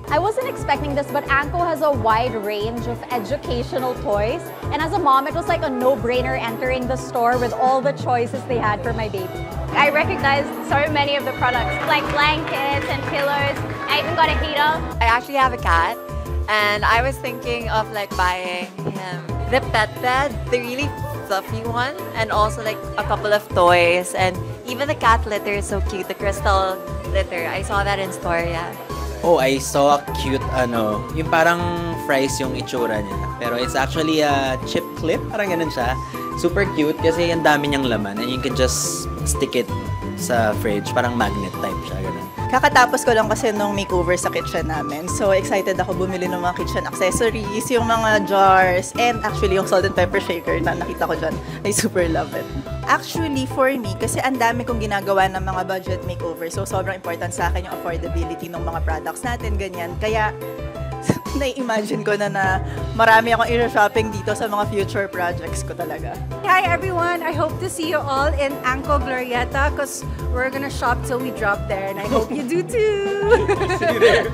I wasn't expecting this, but Anko has a wide range of educational toys. And as a mom, it was like a no-brainer entering the store with all the choices they had for my baby. I recognized so many of the products, like blankets and pillows. I even got a heater. I actually have a cat, and I was thinking of like buying him the pet bed, the really fluffy one, and also like a couple of toys, and even the cat litter is so cute, the crystal litter. I saw that in store, yeah. Oh, I saw a cute, yung parang fries yung itsura niya. Pero it's actually a chip clip, parang ganun siya. Super cute kasi ang dami niyang laman and you can just stick it sa fridge. Parang magnet type siya, ganun. Kakatapos ko lang kasi nung makeover sa kitchen namin. So, excited ako bumili ng mga kitchen accessories, yung mga jars, and actually yung salt and pepper shaker na nakita ko dyan. I super love it. Actually, for me, kasi ang dami kong ginagawa ng mga budget makeover. So, sobrang important sa akin yung affordability ng mga products natin, ganyan. Kaya, na-imagine ko na marami akong i-shopping dito sa mga future projects ko talaga. Hi everyone! I hope to see you all in Anko Glorieta because we're gonna shop till we drop there and I hope you do too! See you there!